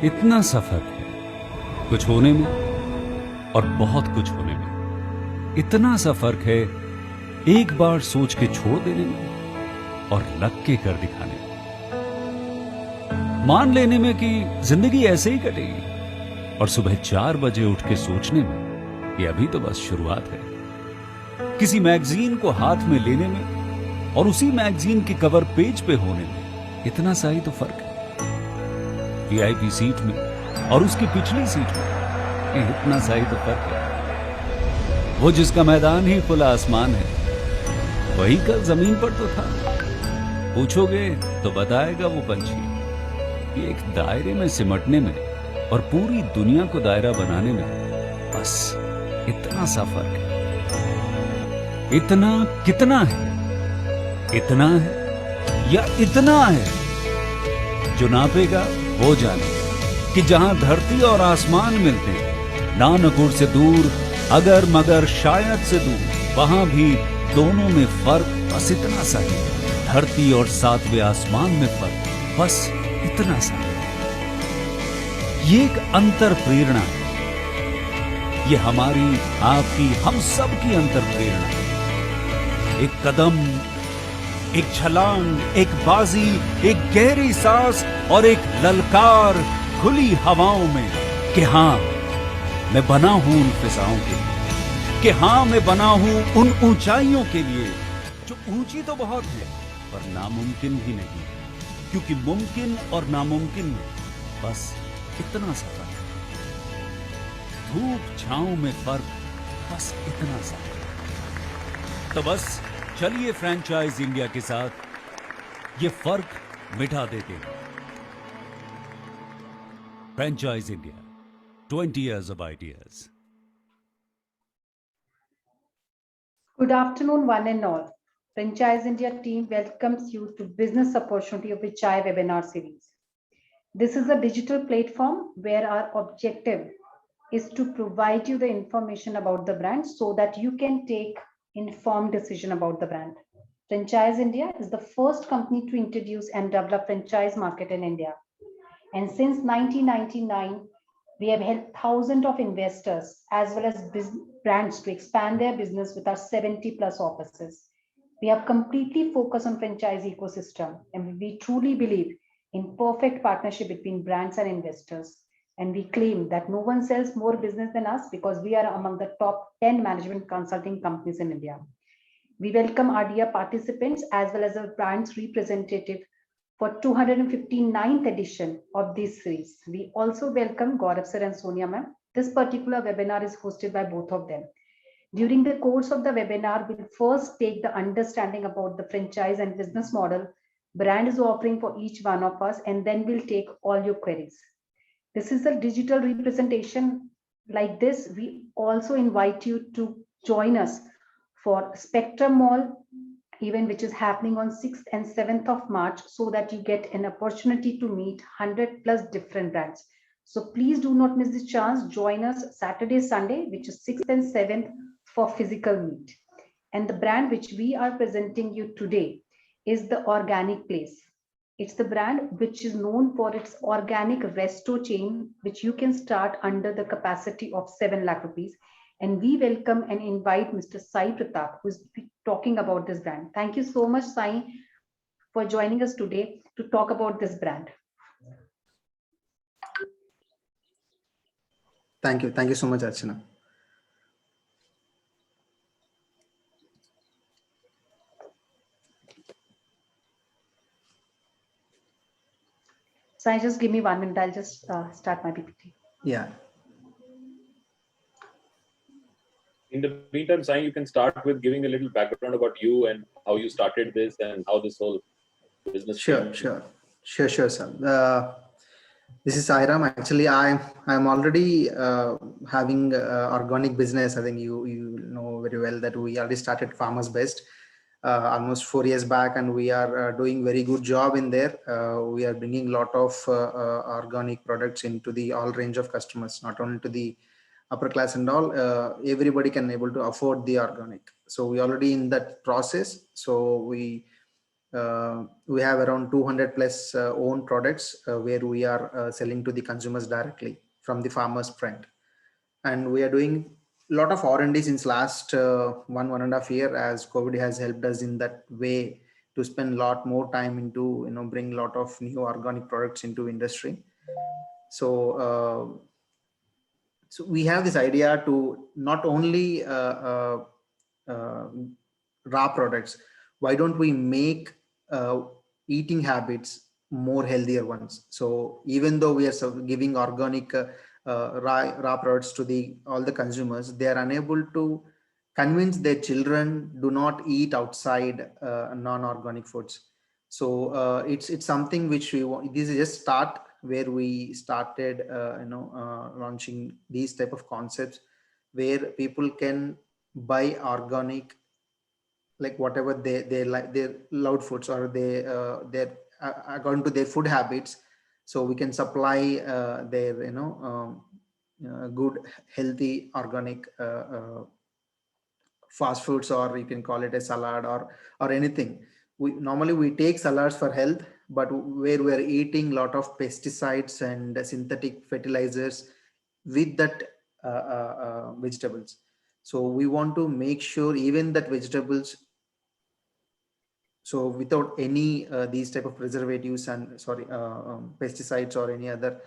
इतना सा फर्क है कुछ होने में और बहुत कुछ होने में। इतना सा फर्क है एक बार सोच के छोड़ देने में और लग के कर दिखाने में। मान लेने में कि जिंदगी ऐसे ही कटेगी और सुबह 4 बजे उठ के सोचने में कि अभी तो बस शुरुआत है। किसी मैगजीन को हाथ में लेने में और उसी मैगजीन के कवर पेज पे होने में इतना सा ही तो फर्क है। वीआईपी सीट में और उसकी पिछली सीट में इतना सा ही तो फर्क है। वो जिसका मैदान ही खुला आसमान है वही कल जमीन पर तो था। पूछोगे तो बताएगा वो पंछी कि एक दायरे में सिमटने में और पूरी दुनिया को दायरा बनाने में बस इतना सा फर्क है। इतना कितना है? इतना है या इतना है? जो नापेगा वो जाने कि जहां धरती और आसमान मिलते हैं, नानकुर से दूर, अगर मगर शायद से दूर, वहां भी दोनों में फर्क बस इतना सा है। धरती और 7वें आसमान में फर्क बस इतना सा है। ये एक अंतर प्रेरणा है। ये हमारी, आपकी, हम सब की अंतर प्रेरणा है। एक कदम, एक छलांग, एक बाजी, एक गहरी सांस और एक ललकार खुली हवाओं में कि हाँ मैं बना हूं उन फिजाओं के लिए, कि हाँ मैं बना हूं उन ऊंचाइयों के लिए जो ऊंची तो बहुत है पर नामुमकिन भी नहीं, क्योंकि मुमकिन और नामुमकिन में बस इतना सा फर्क है। धूप छांव में फर्क बस इतना सा। तो बस चलिए फ्रैंचाइज इंडिया के साथ ये फर्क मिटा देते हैं। Franchise India, 20 years of ideas. Good afternoon, one and all. Franchise India team welcomes you to Business Opportunity of the Chai webinar series. This is a digital platform where our objective is to provide you the information about the brand so that you can take informed decision about the brand. Franchise India is the first company to introduce and develop franchise market in India. And since 1999, we have helped thousands of investors as well as brands to expand their business with our 70+ offices. We have completely focused on franchise ecosystem, and we truly believe in perfect partnership between brands and investors. And we claim that no one sells more business than us because we are among the top 10 management consulting companies in India. We welcome our dear participants as well as our brand's representative for 259th edition of this series. We also welcome Gaurav sir and Sonia ma'am. This particular webinar is hosted by both of them. During the course of the webinar, we'll first take the understanding about the franchise and business model brand is offering for each one of us, and then we'll take all your queries. This is a digital representation. Like this, we also invite you to join us for Spectrum Mall event, which is happening on 6th and 7th of March, so that you get an opportunity to meet 100+ different brands. So please do not miss this chance. Join us Saturday, Sunday, which is 6th and 7th for physical meet. And the brand which we are presenting you today is the Organic Place. It's the brand which is known for its organic Restro chain, which you can start under the capacity of 7 lakh rupees. And we welcome and invite Mr. Sai Pratap, who is talking about this brand. Thank you so much, Sai, for joining us today to talk about this brand. Thank you. Thank you so much, Archana. Sai, just give me 1 minute. I'll just start my PPT. Yeah. In the meantime, Sai, you can start with giving a little background about you and how you started this and how this whole business. Sure, sir. This is Sairam. Actually, I'm already having organic business. I think you know very well that we already started Farmers Best almost 4 years back, and we are doing very good job in there. We are bringing a lot of organic products into the all range of customers, not only to the upper class and all. Everybody can able to afford the organic. So we already in that process. So we We have around 200 plus own products where we are selling to the consumers directly from the farmer's front. And we are doing a lot of R&D since last 1.5 year, as COVID has helped us in that way to spend a lot more time into, bring a lot of new organic products into industry. So we have this idea to not only uh, raw products. Why don't we make eating habits more healthier ones? So even though we are giving organic raw products to all the consumers, they are unable to convince their children do not eat outside non-organic foods. So it's something which we want. This is just start where we started launching these type of concepts where people can buy organic, like whatever they like, their loud foods, or their according to their food habits. So we can supply their good healthy organic fast foods, or you can call it a salad or anything. We take salads for health, but where we're eating a lot of pesticides and synthetic fertilizers with that vegetables. So we want to make sure even that vegetables, so without any these type of preservatives and pesticides or any other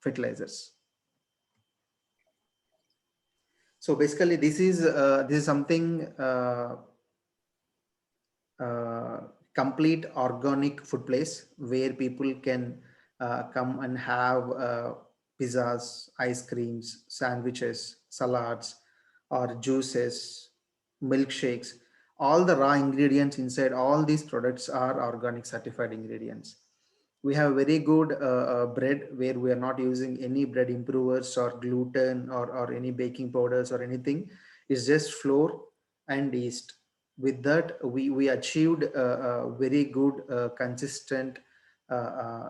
fertilizers. So basically this is something complete organic food place where people can come and have pizzas, ice creams, sandwiches, salads, or juices, milkshakes. All the raw ingredients inside all these products are organic certified ingredients. We have very good bread where we are not using any bread improvers or gluten or any baking powders or anything. It's just flour and yeast. With that, we achieved a very good consistent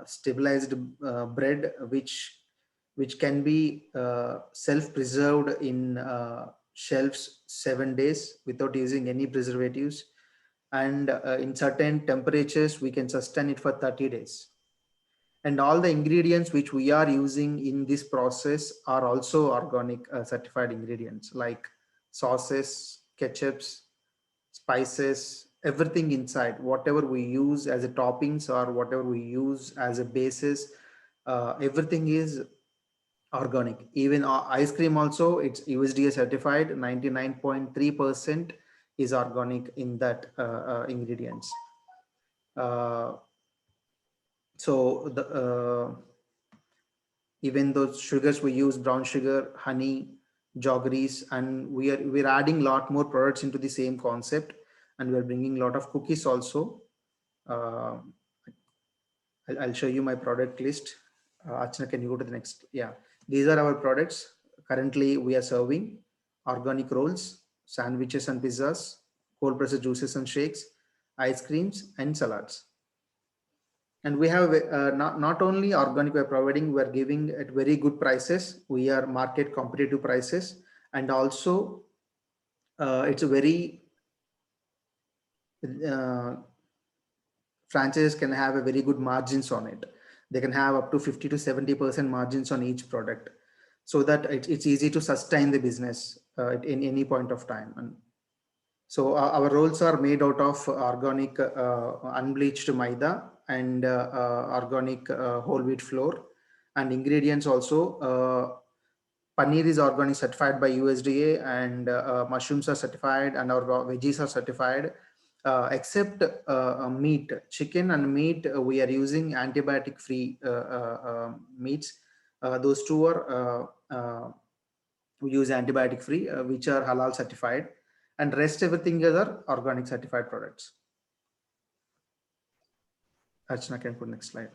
stabilized bread which can be self-preserved in shelves 7 days without using any preservatives, and in certain temperatures we can sustain it for 30 days. And all the ingredients which we are using in this process are also organic certified ingredients, like sauces, ketchups, spices, everything inside, whatever we use as a toppings or whatever we use as a basis, everything is organic. Even ice cream also, it's USDA certified. 99.3% is organic in that ingredients. So even those sugars we use, brown sugar, honey, jaggeries, and we're adding a lot more products into the same concept, and we're bringing a lot of cookies also. I'll show you my product list. Archana, can you go to the next? Yeah, these are our products. Currently, we are serving organic rolls, sandwiches and pizzas, cold pressed juices and shakes, ice creams, and salads. And we have not only organic we're providing, we're giving at very good prices. We are market competitive prices, and also it's a very franchises can have a very good margins on it. They can have up to 50 to 70% margins on each product, so that it's easy to sustain the business in any point of time. And so our rolls are made out of organic unbleached Maida and organic whole wheat flour, and ingredients also. Paneer is organic certified by USDA, and mushrooms are certified, and our veggies are certified. Except meat, chicken and meat, we are using antibiotic free meats. Those two are we use antibiotic free, which are halal certified, and rest everything are organic certified products. Archana can put next slide.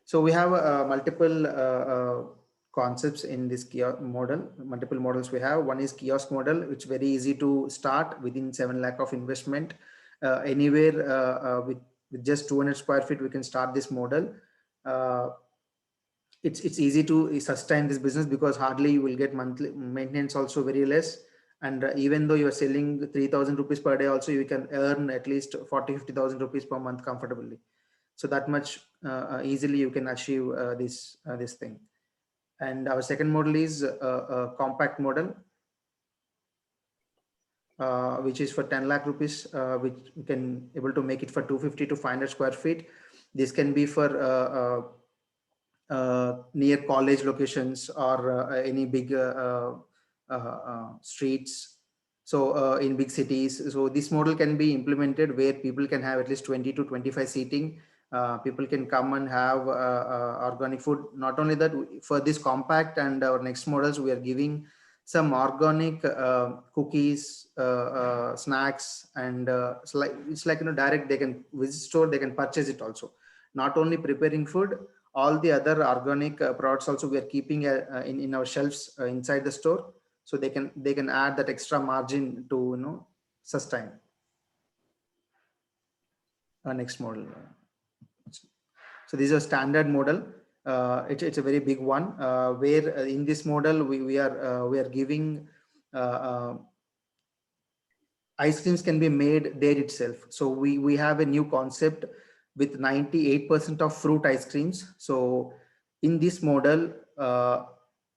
So we have multiple concepts in this kiosk model. Multiple models we have. One is kiosk model, which is very easy to start within 7 lakh of investment. Anywhere with just 200 square feet, we can start this model. It's easy to sustain this business because hardly you will get monthly maintenance also very less, And even though you are selling 3,000 rupees per day, also you can earn at least 40-50,000 rupees per month comfortably. So that much easily you can achieve this thing. And our second model is a compact model, which is for 10 lakh rupees, which you can able to make it for 250 to 500 square feet. This can be for near college locations or any big streets. So in big cities, so this model can be implemented where people can have at least 20 to 25 seating. People can come and have organic food. Not only that, for this compact and our next models, we are giving some organic cookies, snacks, and it's like direct. They can visit store, they can purchase it also. Not only preparing food, all the other organic products also we are keeping in our shelves inside the store, so they can add that extra margin to sustain. Next model. So this is a standard model. It's a very big one, where in this model we are giving ice creams can be made there itself. So we have a new concept with 98% of fruit ice creams. So in this model,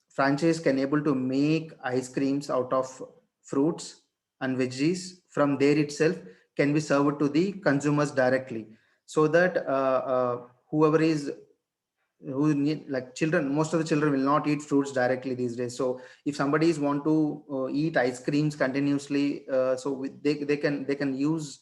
franchise can able to make ice creams out of fruits and veggies from there itself, can be served to the consumers directly, so that whoever is who need, like children, most of the children will not eat fruits directly these days. So if somebody is want to eat ice creams continuously, so they can use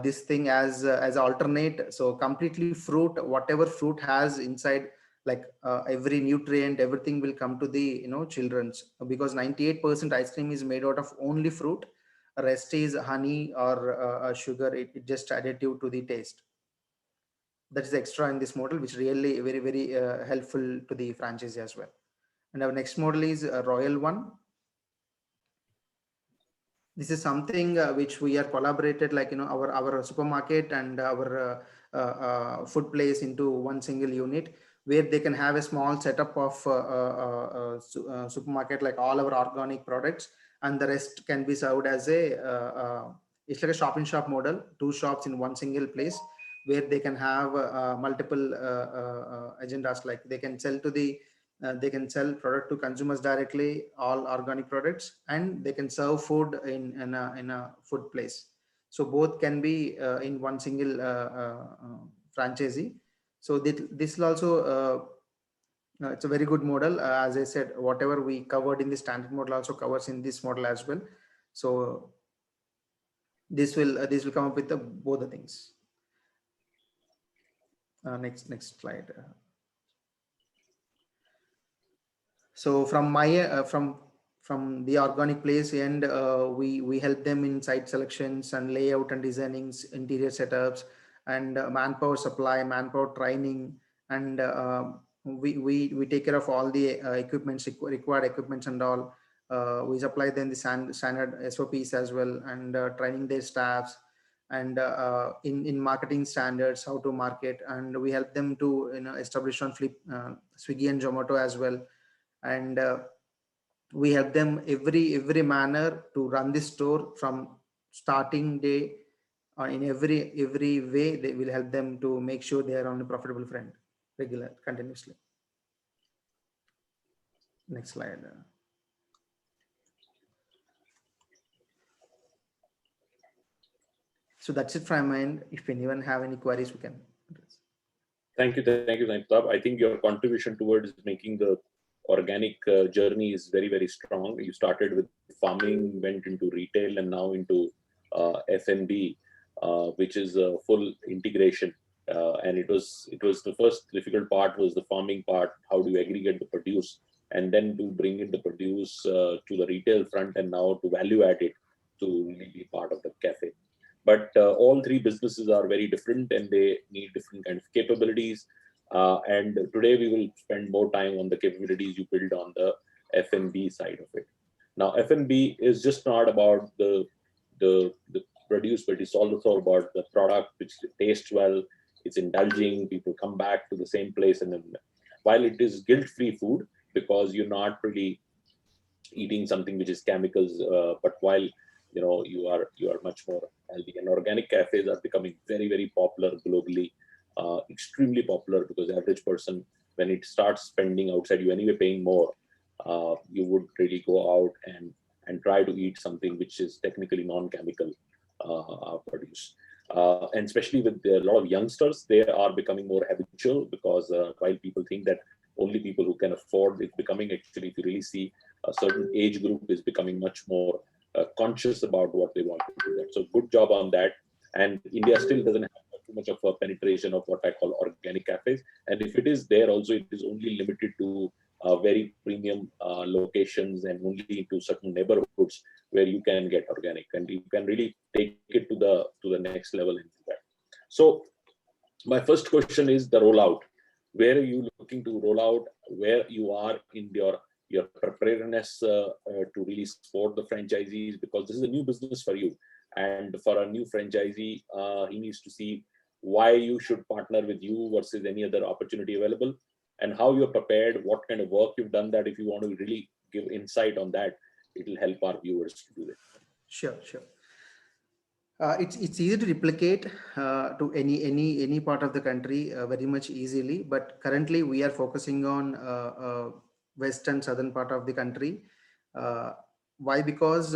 this thing as alternate. So completely fruit, whatever fruit has inside, like every nutrient, everything will come to the children's, because 98% ice cream is made out of only fruit. Rest is honey or sugar. It just additive to the taste. That is extra in this model, which really very helpful to the franchise as well. And our next model is a royal one. This is something which we are collaborated, like our supermarket and our food place into one single unit, where they can have a small setup of supermarket, like all our organic products, and the rest can be served as it's like a shop in shop model, two shops in one single place, where they can have multiple agendas, like they can sell product to consumers directly, all organic products, and they can serve food in a food place. So both can be in one single franchisee. So this will also it's a very good model. As I said, whatever we covered in the standard model also covers in this model as well. So this will come up with both the things. Next slide. So from the organic place, and we help them in site selections and layout and designings, interior setups, and manpower supply, manpower training, and we take care of all the equipments, required equipments and all. We supply them the standard SOPs as well, and training their staffs, and in marketing standards, how to market, and we help them to establish on Swiggy and Zomato as well. And we help them every manner to run this store from starting day. In every way, they will help them to make sure they are on a profitable front continuously. Next slide. So that's it from my end. If anyone have any queries, we can address. Thank you, Pulp. I think your contribution towards making the organic journey is very strong. You started with farming, went into retail, and now into F&B, which is a full integration. And it was the first difficult part was the farming part. How do you aggregate the produce, and then to bring in the produce to the retail front, and now to value add it to really be part of the cafe. But all three businesses are very different, and they need different kind of capabilities. And today we will spend more time on the capabilities you build on the F&B side of it. Now, F&B is just not about the produce, but it's also about the product, which tastes well, it's indulging, people come back to the same place. And then, while it is guilt-free food, because you're not really eating something which is chemicals, but while you are much more healthy. And organic cafes are becoming very, very popular globally, extremely popular, because the average person, when it starts spending outside, you anyway paying more, you would really go out and try to eat something which is technically non-chemical produce. And especially with a lot of youngsters, they are becoming more habitual, because while people think that only people who can afford, it's becoming, actually, if you really see, a certain age group is becoming much more conscious about what they want to do. That. So good job on that. And India still doesn't have too much of a penetration of what I call organic cafes. And if it is there also, it is only limited to very premium locations and only to certain neighborhoods where you can get organic, and you can really take it to the next level and do that. So my first question is the rollout. Where are you looking to roll out? Where you are in your preparedness to really support the franchisees, because this is a new business for you, and for a new franchisee, he needs to see why you should partner with you versus any other opportunity available, and how you're prepared, what kind of work you've done. That if you want to really give insight on that, it will help our viewers to do that. Sure. It's easy to replicate to any part of the country very much easily, but currently we are focusing on west and southern part of the country. Why? Because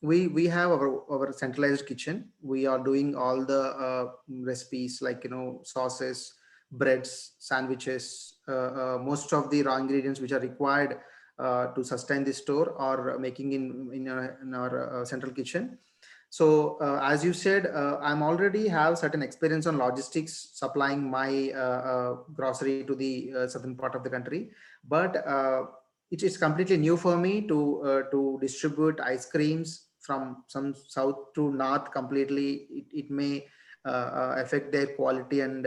we have our centralized kitchen. We are doing all the recipes, like sauces, breads, sandwiches, most of the raw ingredients which are required to sustain the store are making in our central kitchen. So as you said, I'm already have certain experience on logistics, supplying my grocery to the southern part of the country, but it is completely new for me to distribute ice creams from some south to north completely. It may affect their quality and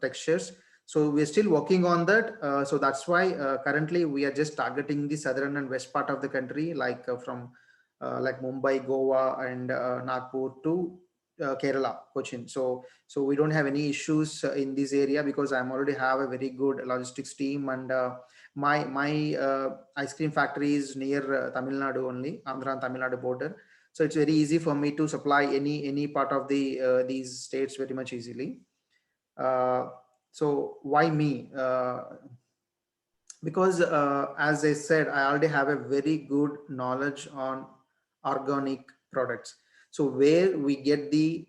textures. So we're still working on that. So that's why currently we are just targeting the southern and west part of the country, like from like Mumbai, Goa, and Nagpur to Kerala, Cochin. So we don't have any issues in this area, because I'm already have a very good logistics team, and my ice cream factory is near Tamil Nadu only, Andhra and Tamil Nadu border. So it's very easy for me to supply any part of the these states very much easily. So why me? Because as I said, I already have a very good knowledge on organic products. So where we get the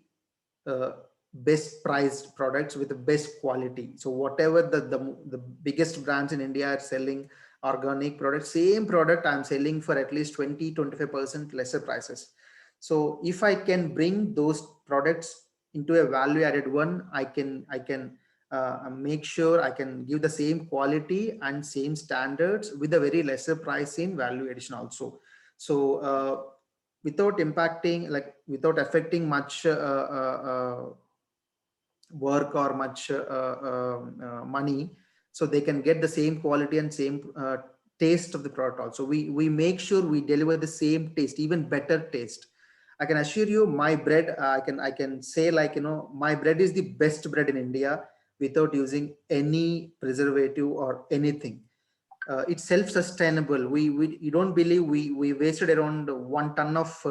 best priced products with the best quality. So whatever the biggest brands in India are selling organic products, same product I'm selling for at least 20-25% lesser prices. So if I can bring those products into a value added one, I can make sure I can give the same quality and same standards with a very lesser price in value addition also. So without impacting, like without affecting much work or much money, so they can get the same quality and same taste of the product also. We make sure we deliver the same taste, even better taste. I can assure you, my bread, I can say, like, my bread is the best bread in India without using any preservative or anything. It's self-sustainable. You don't believe we wasted around 1 ton of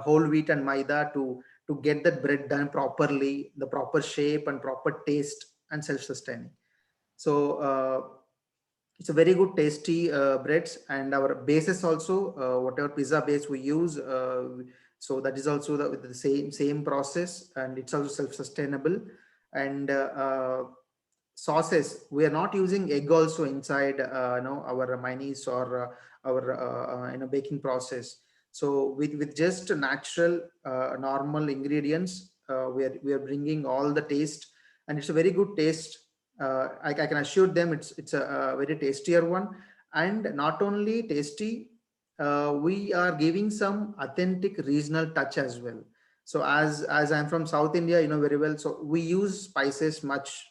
whole wheat and maida to get that bread done properly, the proper shape and proper taste, and self-sustaining. So it's a very good tasty breads, and our bases also, whatever pizza base we use, so that is also with the same process, and it's also self-sustainable. And sauces, we are not using egg also inside our mayonnaise or our baking process. So with just natural normal ingredients, we are bringing all the taste, and it's a very good taste. I can assure them it's a very tastier one. And not only tasty, we are giving some authentic regional touch as well. So as I'm from South India, very well, so we use spices much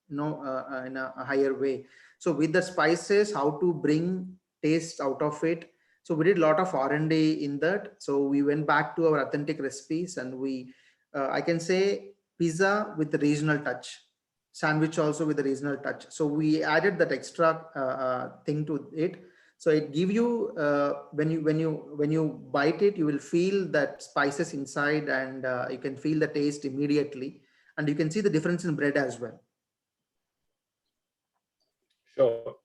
in a higher way. So with the spices, how to bring taste out of it, so we did a lot of R&D in that. So we went back to our authentic recipes, and we I can say pizza with the regional touch. sandwich also with a regional touch. So we added that extra thing to it. So it give you when you bite it, you will feel that spices inside, and you can feel the taste immediately, and you can see the difference in bread as well. Sure.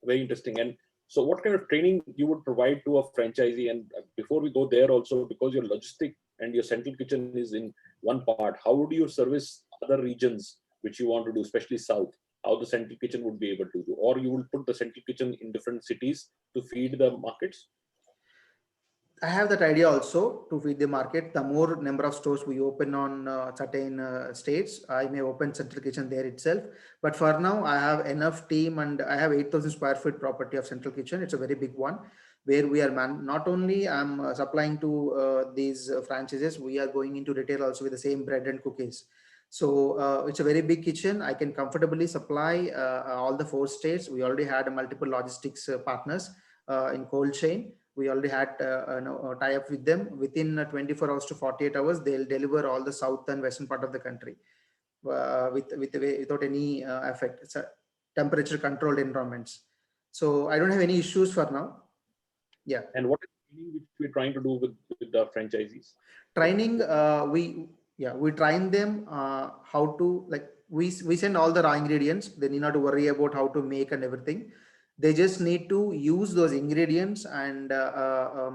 Very interesting. And so what kind of training you would provide to a franchisee? And before we go there also, because your logistic and your central kitchen is in one part, how would you service other regions which you want to do, especially South? How the central kitchen would be able to do? Or you will put the central kitchen in different cities to feed the markets? I have that idea also to feed the market. The more number of stores we open on certain states, I may open central kitchen there itself. But for now, I have enough team, and I have 8,000 square feet property of central kitchen. It's a very big one, where we are not only I'm supplying to these franchises, we are going into retail also with the same bread and cookies. So it's a very big kitchen. I can comfortably supply all the 4 states. We already had multiple logistics partners in cold chain. We already had tie up with them. Within 24 hours to 48 hours, they'll deliver all the south and western part of the country without any effect. It's a temperature controlled environments. So I don't have any issues for now. Yeah. And what is the training which we're trying to do with the franchisees? Training, we train them how to, like, we send all the raw ingredients. They need not to worry about how to make and everything. They just need to use those ingredients and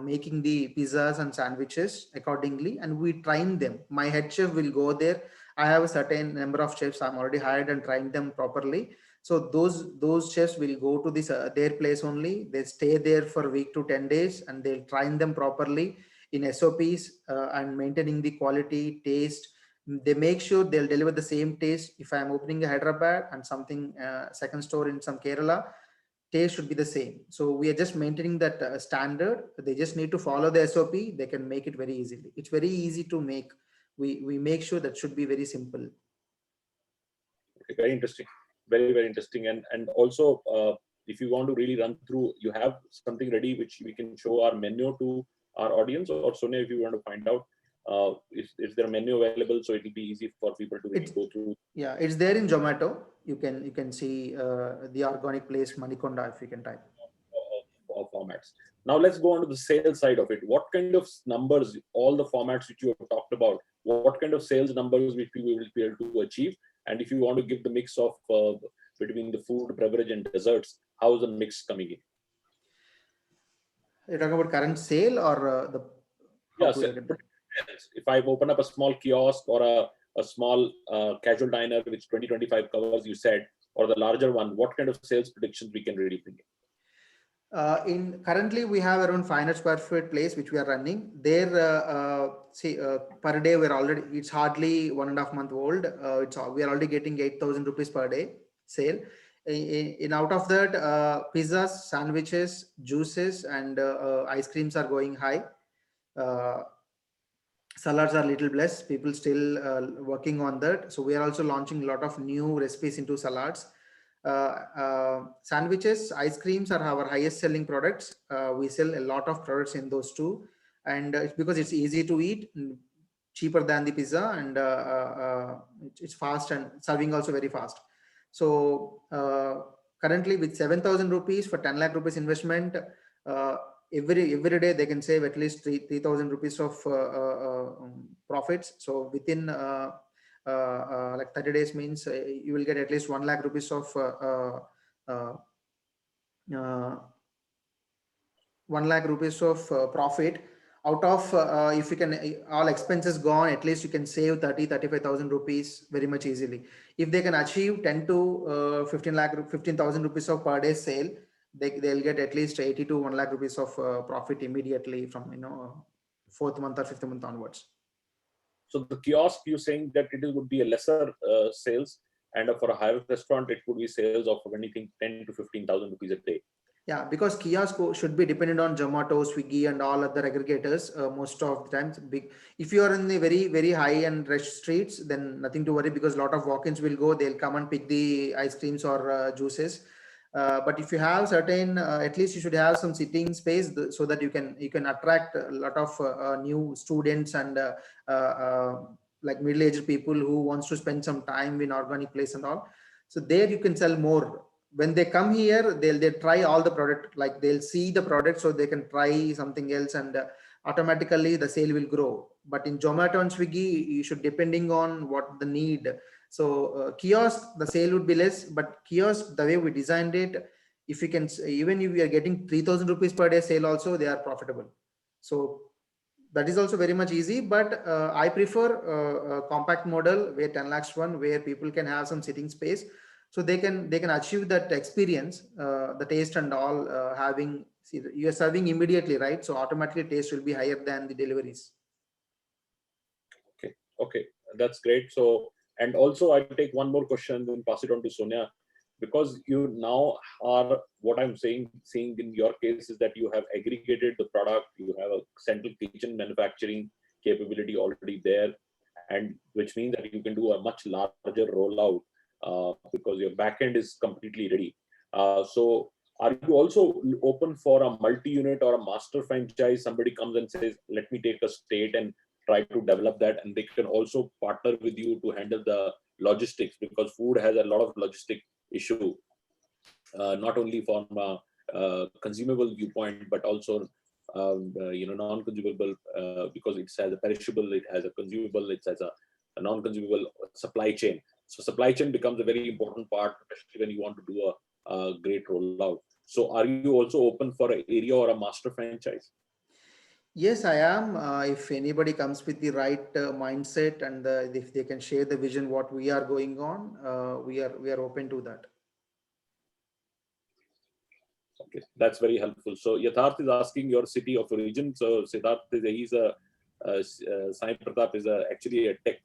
making the pizzas and sandwiches accordingly, and we train them. My head chef will go there. I have a certain number of chefs I'm already hired and trained them properly. So those chefs will go to this their place only. They stay there for a week to 10 days, and they'll train them properly in SOPs and maintaining the quality, taste. They make sure they'll deliver the same taste. If I'm opening a Hyderabad and something second store in some Kerala, taste should be the same. So we are just maintaining that standard. They just need to follow the SOP. They can make it very easily. It's very easy to make. We make sure that should be very simple. Okay, very interesting. Very, very interesting. And also, if you want to really run through, you have something ready which we can show our menu to our audience, or Sonia, if you want to find out is there a menu available, so it will be easy for people to really go through. Yeah, it's there in Zomato. You can see the organic place Manikonda if you can type. Of formats. Now let's go on to the sales side of it. What kind of numbers, all the formats which you have talked about, what kind of sales numbers which we will be able to achieve? And if you want to give the mix of between the food, beverage, and desserts, how is the mix coming in? You're talking about current sale or the? Yes. If I open up a small kiosk or a small casual diner which 2025 covers, you said, or the larger one, what kind of sales predictions we can really bring in? Currently we have around 500 square foot place which we are running there. Per day it's hardly 1.5 month old. We are already getting 8,000 rupees per day sale. In out of that, pizzas, sandwiches, juices, and ice creams are going high. Salads are little less. People still working on that. So we are also launching a lot of new recipes into salads. Sandwiches, ice creams are our highest selling products. We sell a lot of products in those two, and it's because it's easy to eat, cheaper than the pizza, and it's fast and serving also very fast. So currently with 7,000 rupees for 10 lakh rupees investment, every day they can save at least 3,000 rupees of profits. So within like 30 days means you will get at least 1 lakh rupees of 1 lakh rupees of profit. Out of if you can all expenses gone, at least you can save 35,000 rupees very much easily. If they can achieve 10 to 15,000 rupees of per day sale, they'll get at least 80 to 1 lakh rupees of profit immediately from 4th month or 5th month onwards. So the kiosk, you're saying that it would be a lesser sales, and for a higher restaurant it would be sales of anything 10 to 15,000 rupees a day. Yeah, because kiosk should be dependent on Zomato, Swiggy, and all other aggregators most of the times. If you are in the very, very high and rush streets, then nothing to worry, because a lot of walk-ins will go. They'll come and pick the ice creams or juices. But if you have certain, at least you should have some sitting space so that you can attract a lot of new students and like middle-aged people who wants to spend some time in organic place and all. So there you can sell more. When they come here, they'll try all the product, like they'll see the product so they can try something else, and automatically the sale will grow. But in Zomato and Swiggy, you should depending on what the need. So kiosk, the sale would be less, but kiosk, the way we designed it, if you can, even if we are getting 3,000 rupees per day sale also, they are profitable. So that is also very much easy, but I prefer a compact model where 10 lakhs one, where people can have some sitting space, so they can achieve that experience, the taste and all. Having, see, you are serving immediately, right? So automatically taste will be higher than the deliveries. Okay, that's great. So, and also I'll take one more question, then pass it on to Sonia, because you now are, what I'm seeing in your case is that you have aggregated the product, you have a central kitchen manufacturing capability already there, and which means that you can do a much larger rollout because your backend is completely ready. So are you also open for a multi-unit or a master franchise? Somebody comes and says, let me take a state and try to develop that, and they can also partner with you to handle the logistics, because food has a lot of logistic issue, not only from a consumable viewpoint, but also non-consumable, because it has a perishable, it has a consumable, it has a non-consumable supply chain. So supply chain becomes a very important part, especially when you want to do a great rollout. So are you also open for an area or a master franchise? Yes, I am. If anybody comes with the right mindset, and if they can share the vision, what we are going on, we are open to that. Okay, that's very helpful. So Yatharth is asking your city of origin. So Siddharth he's Sai Pratap is actually a tech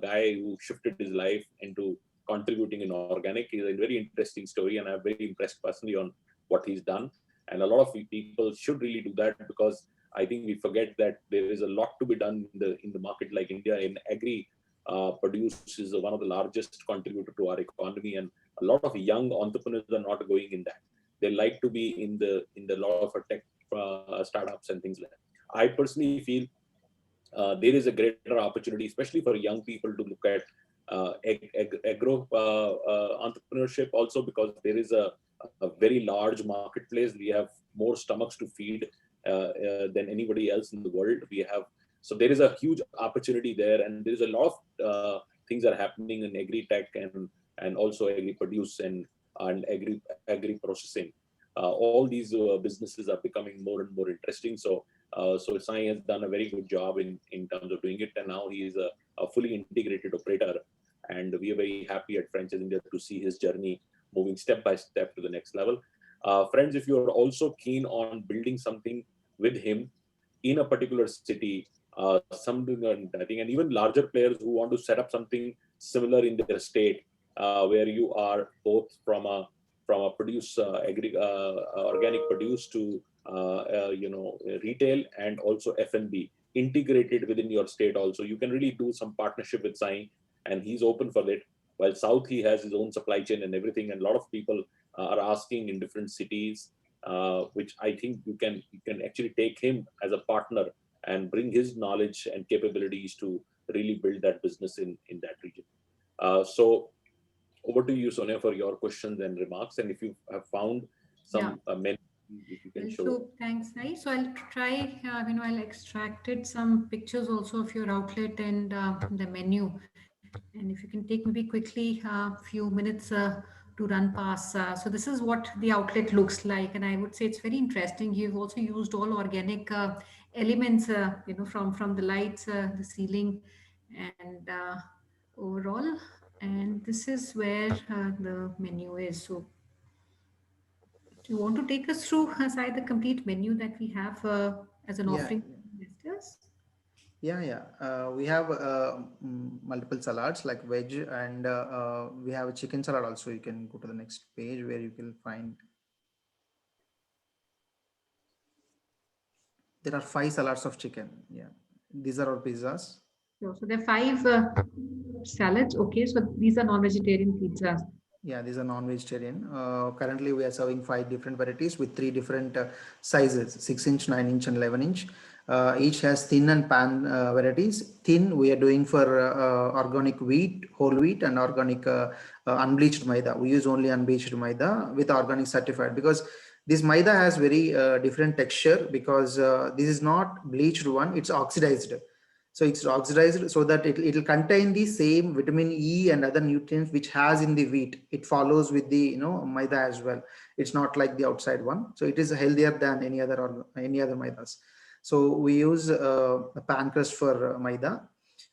guy who shifted his life into contributing in organic. He's a very interesting story, and I'm very impressed personally on what he's done. And a lot of people should really do that, because I think we forget that there is a lot to be done in the market like India. In agri, produce is one of the largest contributor to our economy, and a lot of young entrepreneurs are not going in that. They like to be in the lot of tech startups and things like that. I personally feel there is a greater opportunity, especially for young people, to look at agro entrepreneurship also, because there is a very large marketplace. We have more stomachs to feed than anybody else in the world. So there is a huge opportunity there, and there is a lot of things are happening in agri tech and also agri produce and agri processing. All these businesses are becoming more and more interesting. So Sai has done a very good job in terms of doing it, and now he is a fully integrated operator, and we are very happy at Franchiseindia to see his journey moving step by step to the next level. Friends, if you are also keen on building something with him in a particular city, something, I think, and even larger players who want to set up something similar in their state, where you are both from a produce organic produce to retail, and also F&B integrated within your state also, you can really do some partnership with Sai, and he's open for it. While South, he has his own supply chain and everything, and a lot of people are asking in different cities, which I think you can actually take him as a partner and bring his knowledge and capabilities to really build that business in that region. So over to you, Sonia, for your questions and remarks. And if you have found some menu, if you can show. So thanks, Sai. So I'll try, I'll extracted some pictures also of your outlet and the menu. And if you can take maybe quickly a few minutes to run past. So this is what the outlet looks like. And I would say it's very interesting. You've also used all organic elements, from the lights, the ceiling, and overall. And this is where the menu is. So do you want to take us through, Sai, the complete menu that we have as an Yeah. offering to investors? We have multiple salads like veg, and we have a chicken salad also. You can go to the next page where you can find. There are 5 salads of chicken. Yeah, these are our pizzas. So there are 5 salads. Okay, so these are non-vegetarian pizzas. Yeah, these are non-vegetarian. Currently, we are serving 5 different varieties with 3 different sizes: 6-inch, 9-inch, and 11-inch. Each has thin and pan varieties. Thin we are doing for organic wheat, whole wheat, and organic unbleached maida. We use only unbleached maida with organic certified, because this maida has very different texture, because this is not bleached one, it's oxidized. So it's oxidized so that it will contain the same vitamin E and other nutrients which has in the wheat. It follows with the maida as well. It's not like the outside one. So it is healthier than any other maidas. So we use a pan crust for maida.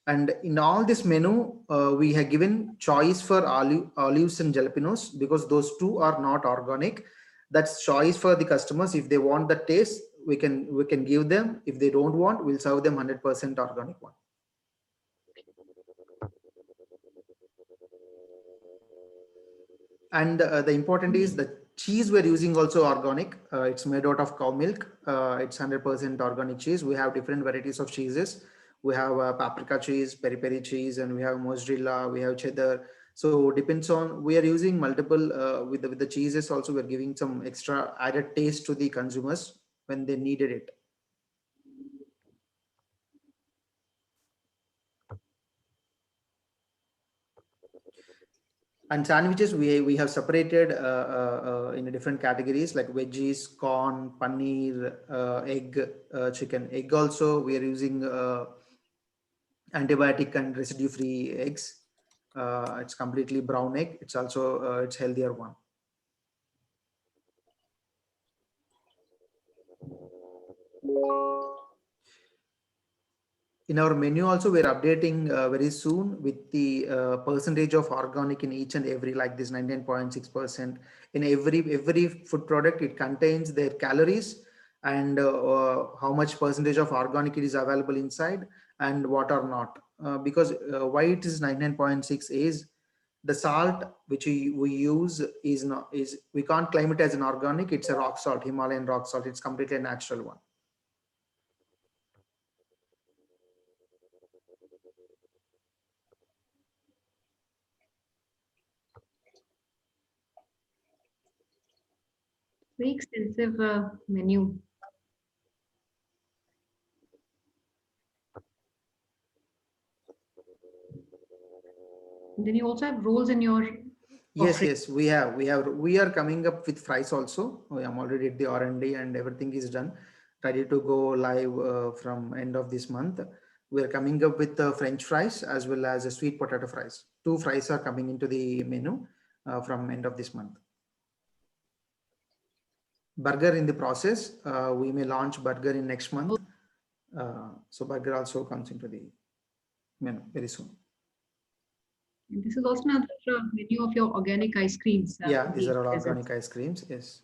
And in all this menu, we have given choice for olives and jalapenos, because those two are not organic. That's choice for the customers. If they want the taste, we can give them. If they don't want, we'll serve them 100% organic one. And the important is the cheese we're using also organic. It's made out of cow milk. It's 100% organic cheese. We have different varieties of cheeses. We have paprika cheese, peri peri cheese, and we have mozzarella, we have cheddar. So depends on, we are using multiple with the cheeses also. We're giving some extra added taste to the consumers when they needed it. And sandwiches, we have separated in different categories like veggies, corn, paneer, egg, chicken. Egg also we are using antibiotic and residue-free eggs. It's completely brown egg. It's also it's healthier one. In our menu also, we're updating very soon with the percentage of organic in each and every, like this 99.6%. In every food product, it contains their calories and how much percentage of organic it is available inside and what are not. Because why it is 99.6 is the salt which we use is we can't claim it as an organic. It's a rock salt, Himalayan rock salt. It's completely a natural one. Very extensive menu. And then you also have rolls in your offering. Yes, we are coming up with fries also. I am already at the R&D and everything is done, ready to go live from end of this month. We are coming up with French fries as well as a sweet potato fries. 2 fries are coming into the menu from end of this month. Burger in the process. We may launch burger in next month. So burger also comes into the menu very soon. And this is also another menu of your organic ice creams. Yeah, these are all organic ice creams. Yes,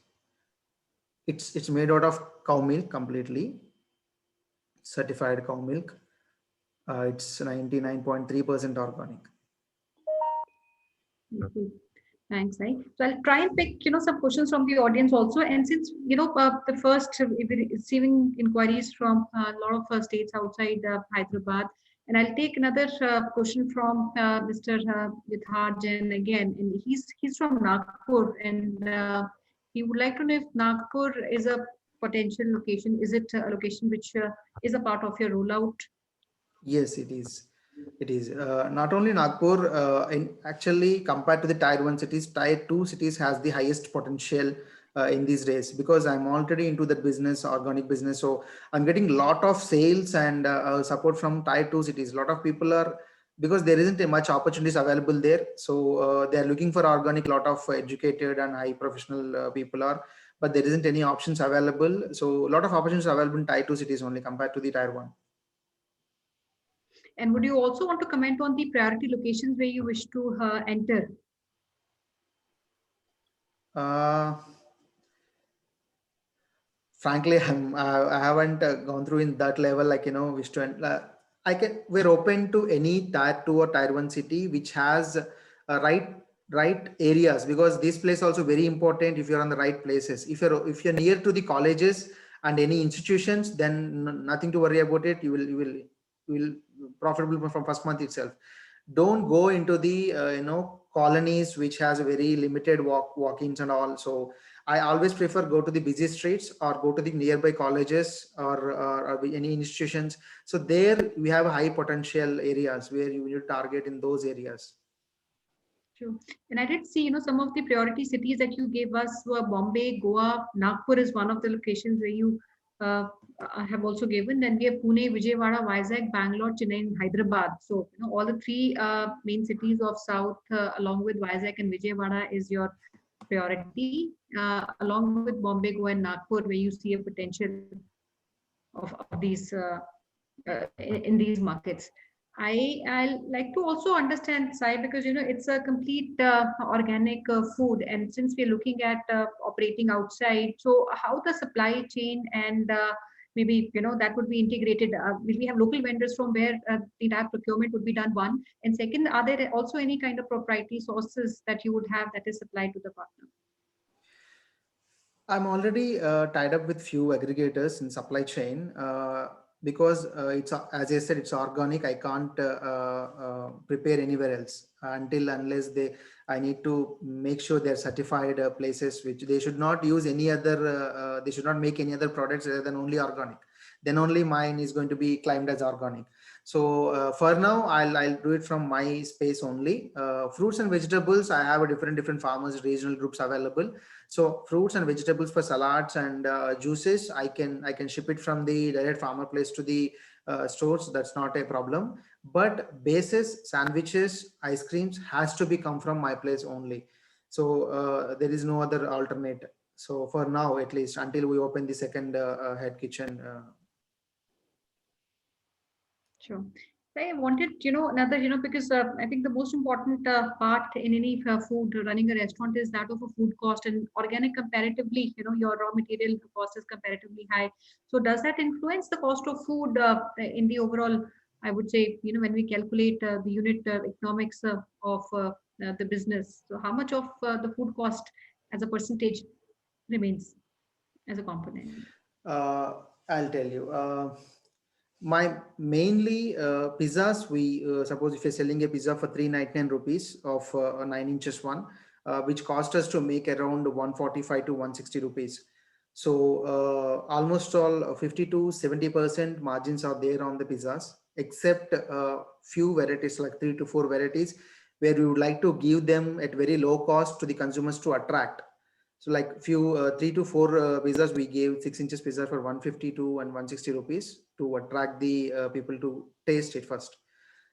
it's made out of cow milk completely, certified cow milk. It's 99.3% organic. Thanks, right? So I'll try and pick, some questions from the audience also. And since, the first we're receiving inquiries from a lot of states outside Hyderabad, and I'll take another question from Mr. Vithar Jain again, and he's from Nagpur, and he would like to know if Nagpur is a potential location. Is it a location which is a part of your rollout? Yes, it is. It is not only Nagpur. Actually, compared to the Tier 1 cities, Tier 2 cities has the highest potential in these days, because I'm already into that business, organic business. So I'm getting a lot of sales and support from Tier 2 cities. A lot of people are, because there isn't much opportunities available there. So they're looking for organic. A lot of educated and high professional people are, but there isn't any options available. So a lot of opportunities available in Tier 2 cities only compared to the Tier 1. And would you also want to comment on the priority locations where you wish to enter? Frankly, I haven't gone through in that level, like, wish to, we're open to any Tier 2 or Tier 1 city which has right areas, because this place also very important. If you're on the right places, if you're near to the colleges and any institutions, then nothing to worry about it. You will profitable from first month itself. Don't go into the colonies which has a very limited walk-ins and all. So I always prefer go to the busy streets or go to the nearby colleges or any institutions. So there we have high potential areas where you need to target in those areas. True. And I did see, some of the priority cities that you gave us were Bombay, Goa, Nagpur is one of the locations where you uh, have also given. Then we have Pune, Vijayawada, Vizag, Bangalore, Chennai, and Hyderabad. So, all the three main cities of South, along with Vizag and Vijayawada, is your priority, along with Bombay, Goa, and Nagpur, where you see a potential of these in these markets. I like to also understand, Sai, because it's a complete organic food, and since we're looking at operating outside, so how the supply chain and maybe that would be integrated. Will we have local vendors from where the entire procurement would be done? One, and second, are there also any kind of proprietary sources that you would have that is supplied to the partner? I'm already tied up with few aggregators in supply chain because it's as I said, it's organic. I can't prepare anywhere else unless I need to make sure they're certified places, which they should not use any other. They should not make any other products other than only organic. Then only mine is going to be claimed as organic. So for now, I'll do it from my space only. Fruits and vegetables, I have a different farmers, regional groups available. So fruits and vegetables for salads and juices, I can ship it from the direct farmer place to the stores. That's not a problem. But bases, sandwiches, ice creams has to be come from my place only. So there is no other alternate. So for now, at least until we open the second head kitchen. Sure. I wanted, another, because I think the most important part in any food running a restaurant is that of a food cost, and organic comparatively, your raw material cost is comparatively high. So does that influence the cost of food in the overall, I would say, when we calculate the unit economics of the business? So how much of the food cost as a percentage remains as a component? I'll tell you. My mainly pizzas, we suppose if you're selling a pizza for 399 rupees of a 9 inches one, which cost us to make around 145 to 160 rupees. So almost all 50 to 70% margins are there on the pizzas, except few varieties like 3 to 4 varieties where we would like to give them at very low cost to the consumers to attract. So like few 3 to 4 pizzas, we gave 6 inches pizza for 152 and 160 rupees to attract the people to taste it first.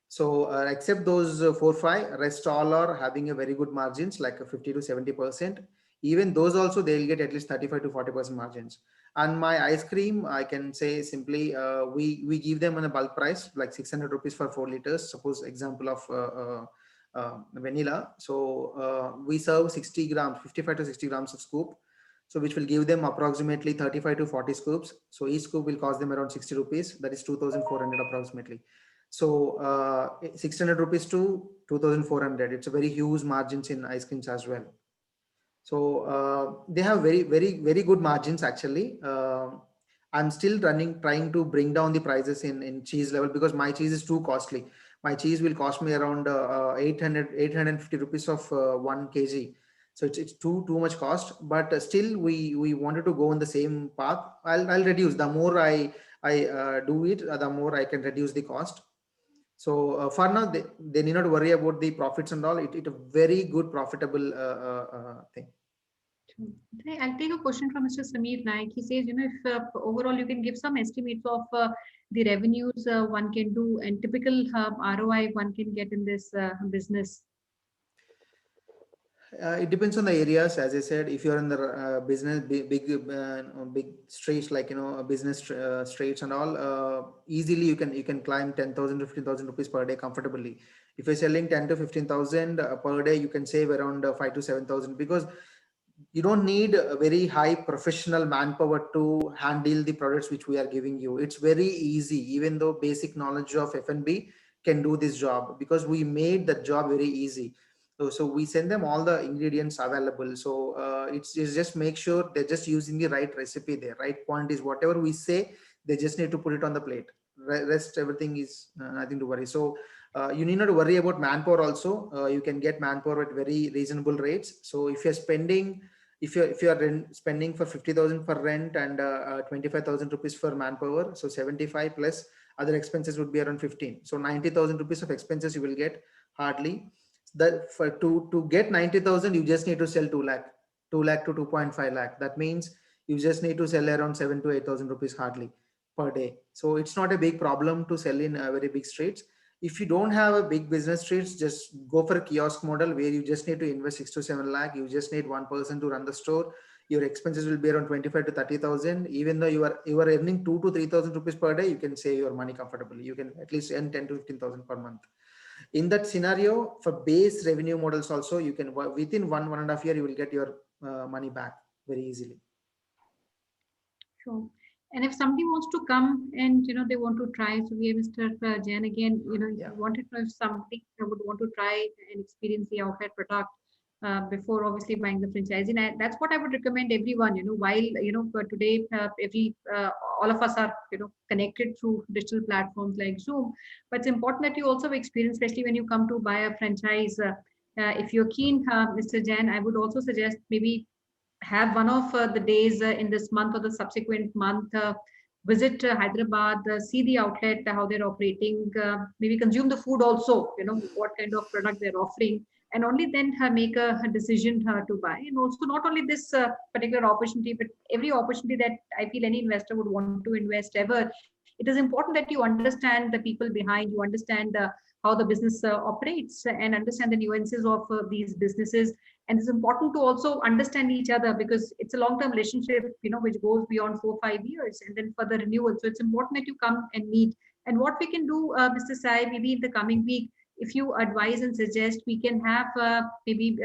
So except those 4 5, rest all are having a very good margins like a 50 to 70%. Even those also they'll get at least 35 to 40% margins. And my ice cream, I can say simply we give them on a bulk price like 600 rupees for 4 liters. Suppose example of vanilla. So we serve 60 grams, 55 to 60 grams of scoop. So which will give them approximately 35 to 40 scoops. So each scoop will cost them around 60 rupees. That is 2,400 approximately. So 600 rupees to 2,400. It's a very huge margins in ice creams as well. So they have very good margins actually. I'm still trying to bring down the prices in cheese level because my cheese is too costly. My cheese will cost me around 850 rupees of 1 kg. So it's too much cost, but still we wanted to go on the same path. I'll reduce. The more I do it, the more I can reduce the cost. So for now, they need not worry about the profits and all. It a very good profitable thing. I'll take a question from Mr. Sameer Naik. He says, if overall you can give some estimates of the revenues one can do and typical ROI one can get in this business. It depends on the areas. As I said, if you're in the business big streets like business streets and all, easily you can climb 10,000 to 15,000 rupees per day comfortably. If you're selling 10 to 15,000 per day, you can save around 5 to 7,000 because you don't need a very high professional manpower to handle the products which we are giving you. It's very easy, even though basic knowledge of F&B can do this job because we made that job very easy. So we send them all the ingredients available. So it's just make sure they're just using the right recipe there, right quantities, whatever we say, they just need to put it on the plate. Rest everything is nothing to worry. So you need not to worry about manpower also. You can get manpower at very reasonable rates. So if you're spending if you're spending for 50,000 for rent and 25,000 rupees for manpower, so 75 plus other expenses would be around 15. So 90,000 rupees of expenses you will get hardly. That for to get 90,000, you just need to sell 2 lakh, 2 lakh to 2.5 lakh. That means you just need to sell around 7 to 8,000 rupees hardly per day. So it's not a big problem to sell in very big streets. If you don't have a big business streets, just go for a kiosk model where you just need to invest 6 to 7 lakh. You just need one person to run the store. Your expenses will be around 25 to 30,000. Even though you are earning 2 to 3,000 rupees per day, you can save your money comfortably. You can at least earn 10 to 15,000 per month. In that scenario, for base revenue models also, you can within 1.5 year, you will get your money back very easily. Sure. And if somebody wants to come and they want to try, so we have Mr. Jain again. Yeah. You wanted to know if somebody would want to try and experience the outlet product before obviously buying the franchise. And that's what I would recommend everyone. While for today all of us are connected through digital platforms like Zoom, but it's important that you also experience, especially when you come to buy a franchise. If you're keen, Mr. Jain, I would also suggest maybe have one of the days in this month or the subsequent month, visit Hyderabad, see the outlet, how they're operating, maybe consume the food also, what kind of product they're offering, and only then make a decision to buy. And also not only this particular opportunity, but every opportunity that I feel any investor would want to invest ever, it is important that you understand the people behind, you understand how the business operates and understand the nuances of these businesses. And it's important to also understand each other because it's a long-term relationship, which goes beyond 4 or 5 years and then further renewal. So it's important that you come and meet. And what we can do, Mr. Sai, maybe in the coming week, if you advise and suggest, we can have maybe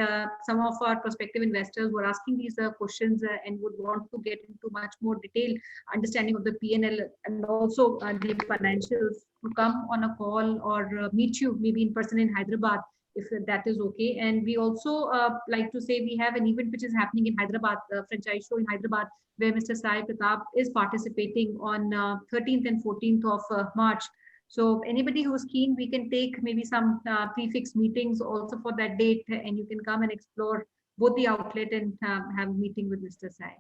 some of our prospective investors who are asking these questions and would want to get into much more detailed understanding of the P&L and also the financials to come on a call or meet you maybe in person in Hyderabad, if that is okay. And we also like to say we have an event which is happening in Hyderabad, the franchise show in Hyderabad, where Mr. Sai Pratap is participating on 13th and 14th of March. So anybody who's keen, we can take maybe some prefix meetings also for that date, and you can come and explore both the outlet and have a meeting with Mr. Sai.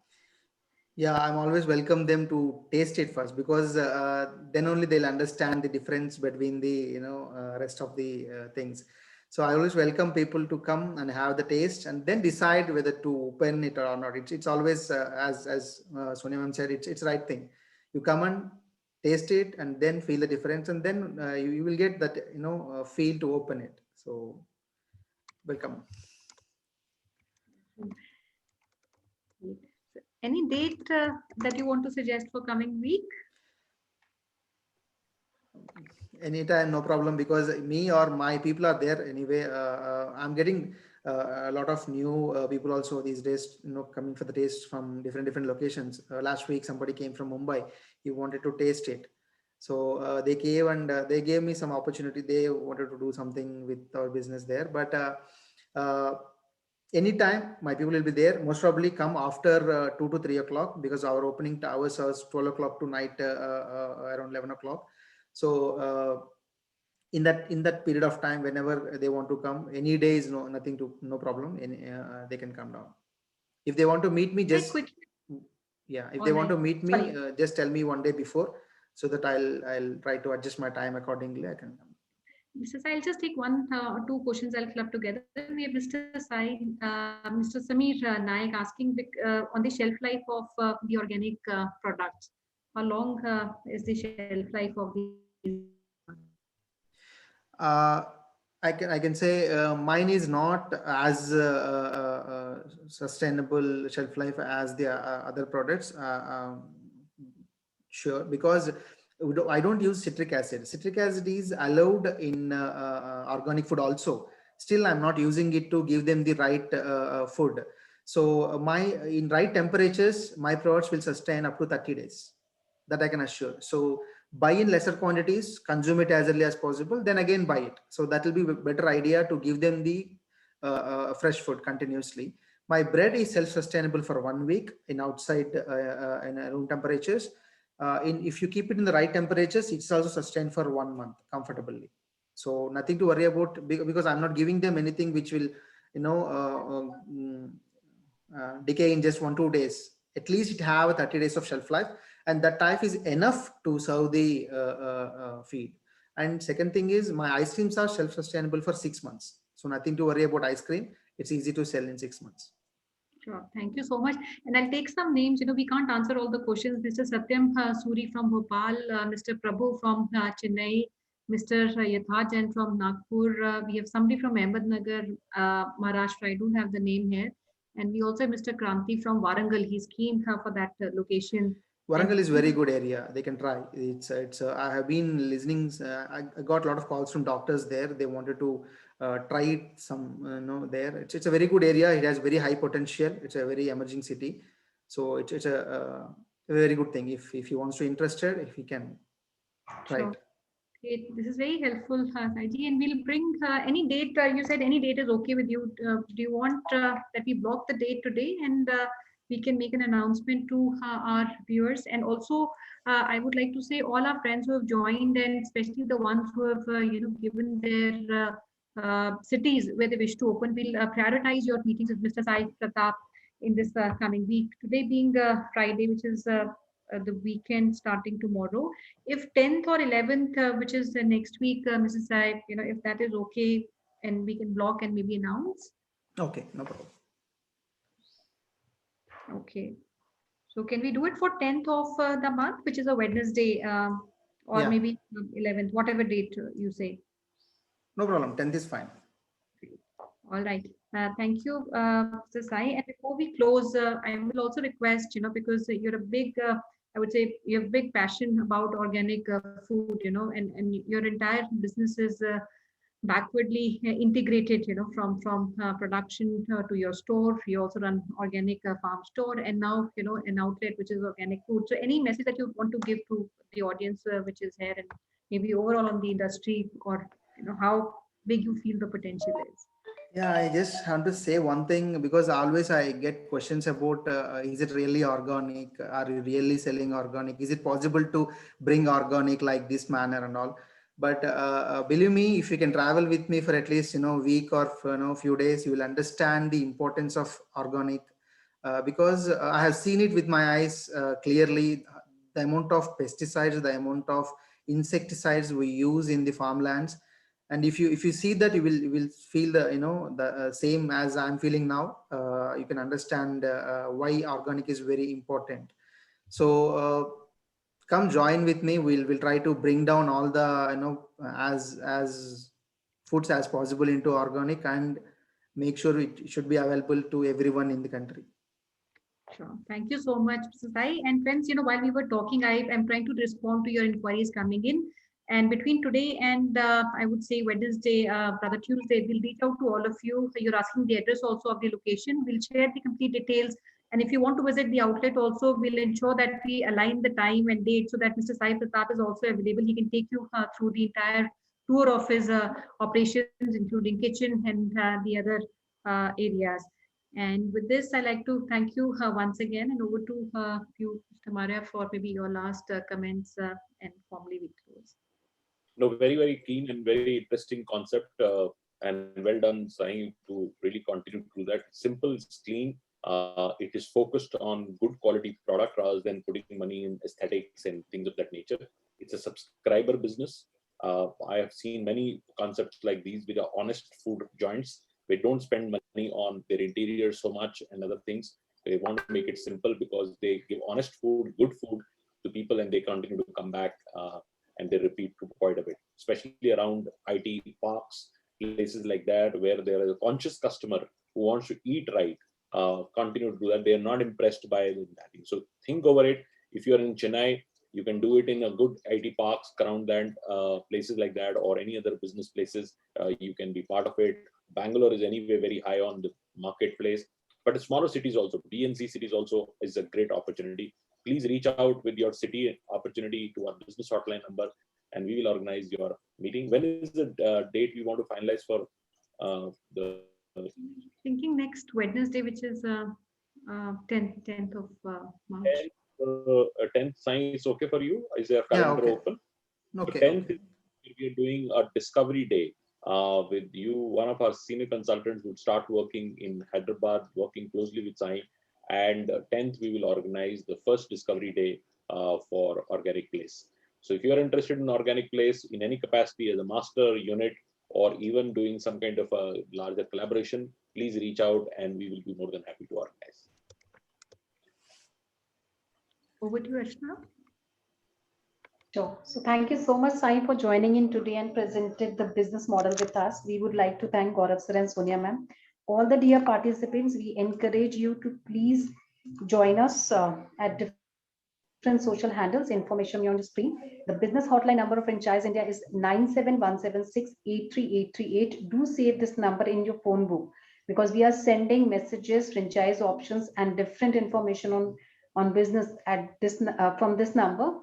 Yeah, I'm always welcome them to taste it first because then only they'll understand the difference between the rest of the things. So I always welcome people to come and have the taste and then decide whether to open it or not. It's always as Sonia ma'am said, it's the right thing. You come and taste it and then feel the difference, and then you will get that feel to open it. So welcome. Any date that you want to suggest for coming week? Anytime, no problem, because me or my people are there anyway. I'm getting a lot of new people also these days, coming for the taste from different locations. Last week, somebody came from Mumbai. He wanted to taste it. So they came and they gave me some opportunity. They wanted to do something with our business there. But anytime, my people will be there. Most probably come after 2 to 3 o'clock because our opening hours are 12 o'clock to night around 11 o'clock. So in that period of time, whenever they want to come, any day is no problem. They can come down. If they want to meet me, just if they want to meet me, just tell me one day before so that I'll try to adjust my time accordingly. I can come. Mr. Sai, I'll just take one or two questions I'll club together. We have Mr. Sai, Mr. Samir Naik asking on the shelf life of the organic products. How long is the shelf life of these? I can say mine is not as sustainable shelf life as the other products. Sure, because I don't use citric acid. Citric acid is allowed in organic food also. Still, I'm not using it to give them the right food. So in right temperatures, my products will sustain up to 30 days. That I can assure. So buy in lesser quantities, consume it as early as possible, then again buy it. So that will be a better idea to give them the fresh food continuously. My bread is self-sustainable for 1 week in outside in room temperatures. If you keep it in the right temperatures, it's also sustained for 1 month comfortably. So nothing to worry about because I'm not giving them anything which will, decay in just 1-2 days. At least it have 30 days of shelf life, and that type is enough to serve the feed. And second thing is, my ice creams are self-sustainable for 6 months. So nothing to worry about ice cream. It's easy to sell in 6 months. Sure. Thank you so much. And I'll take some names. We can't answer all the questions. Mr. Satyam Suri from Bhopal, Mr. Prabhu from Chennai, Mr. Yathajan from Nagpur. We have somebody from Ahmednagar, Maharashtra. I don't have the name here. And we also have Mr. Kranti from Warangal. He's keen for that location. Warangal is very good area. They can try. It's. I have been listening. I got a lot of calls from doctors there. They wanted to try it some. There. It's a very good area. It has very high potential. It's a very emerging city. So it's a very good thing. If he wants to interested, if he can try Sure. it. Great. This is very helpful, Saiji. And we'll bring any date. You said any date is okay with you. Do you want that we block the date today and we can make an announcement to our viewers? And also, I would like to say all our friends who have joined, and especially the ones who have, given their cities where they wish to open, we'll prioritize your meetings with Mr. Sai Pratap in this coming week. Today being Friday, which is the weekend starting tomorrow. If 10th or 11th, which is the next week, Mrs. Saib, if that is okay, and we can block and maybe announce. Okay, no problem. Okay. So can we do it for 10th of the month, which is a Wednesday, or Yeah, maybe 11th, whatever date you say. no problem. 10th is fine. All right. Thank you, Mr. Sai. And before we close, I will also request, because you're a big, I would say you have big passion about organic food, and your entire business is backwardly integrated, from production to your store. You also run organic farm store, and now, an outlet which is organic food. So any message that you want to give to the audience, which is here, and maybe overall on the industry, or, how big you feel the potential is. Yeah, I just want to say one thing, because always I get questions about is it really organic? Are you really selling organic? Is it possible to bring organic like this manner and all? But believe me, if you can travel with me for at least week or few days, you will understand the importance of organic, because I have seen it with my eyes clearly. The amount of pesticides, the amount of insecticides we use in the farmlands, and if you see that, you will feel the the same as I'm feeling now. You can understand why organic is very important. So come join with me. We'll try to bring down all the as foods as possible into organic, and make sure it should be available to everyone in the country. Sure. Thank you so much, Mr. Sai. And friends, while we were talking, I'm trying to respond to your inquiries coming in. And between today and I would say Wednesday, rather Tuesday, we'll reach out to all of you. So you're asking the address also of the location. We'll share the complete details. And if you want to visit the outlet also, we'll ensure that we align the time and date so that Mr. Sai Pratap is also available. He can take you through the entire tour of his operations, including kitchen and the other areas. And with this, I'd like to thank you once again, and over to you, Mr. Maria, for maybe your last comments, and formally we close. No, very, very keen and very interesting concept, and well done, Sai, to really continue to do that. Simple, it's clean. It is focused on good quality product rather than putting money in aesthetics and things of that nature. It's a subscriber business. I have seen many concepts like these with the honest food joints. They don't spend money on their interior so much and other things. They want to make it simple because they give honest food, good food to people, and they continue to come back, and they repeat to quite a bit, especially around IT parks, places like that, where there is a conscious customer who wants to eat right. Continue to do that. They are not impressed by that. So think over it. If you are in Chennai, you can do it in a good IT parks around that, places like that, or any other business places. You can be part of it. Bangalore is anyway very high on the marketplace, but smaller cities also, BNC cities also is a great opportunity. Please reach out with your city opportunity to our business hotline number, and we will organize your meeting. When is the date we want to finalize for the Thinking next Wednesday, which is 10th of March. 10th sign is okay for you? Is your Yeah, calendar okay. open? So Okay, 10th okay. we are doing a discovery day. with you. One of our senior consultants will start working in Hyderabad, working closely with Sai. And 10th, we will organize the first discovery day for Organic Place. So if you're interested in Organic Place in any capacity as a master unit, or even doing some kind of a larger collaboration, please reach out and we will be more than happy to organize. Over to you, Rachna. Sure. So thank you so much, Sai, for joining in today and presented the business model with us. We would like to thank Gaurav sir and Sonia ma'am. All the dear participants, we encourage you to please join us at different social handles. Information on the screen. The business hotline number of Franchiseindia is 97176838838. Do save this number in your phone book because we are sending messages, franchise options, and different information on business at this from this number.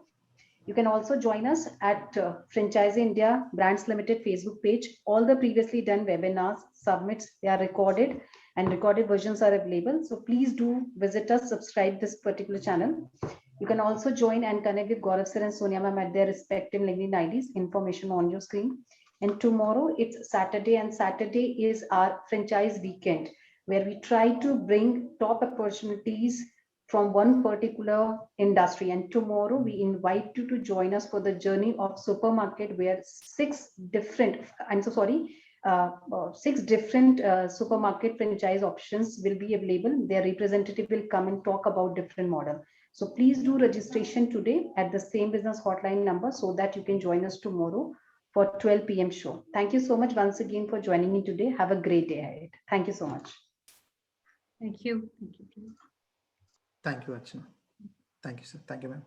You can also join us at Franchiseindia Brands Limited Facebook page. All the previously done webinars, submits, they are recorded and recorded versions are available. So please do visit us, subscribe this particular channel. You can also join and connect with Gaurav sir and Sonia ma'am at their respective LinkedIn IDs. Information on your screen. And tomorrow it's Saturday, and Saturday is our franchise weekend where we try to bring top opportunities from one particular industry. And tomorrow we invite you to join us for the journey of supermarket where six different supermarket franchise options will be available. Their representative will come and talk about different model. So please do registration today at the same business hotline number so that you can join us tomorrow for 12 p.m. show. Thank you so much once again for joining me today. Have a great day ahead. Thank you so much. Thank you. Thank you. Thank you, Archana. Thank you, sir. Thank you, ma'am.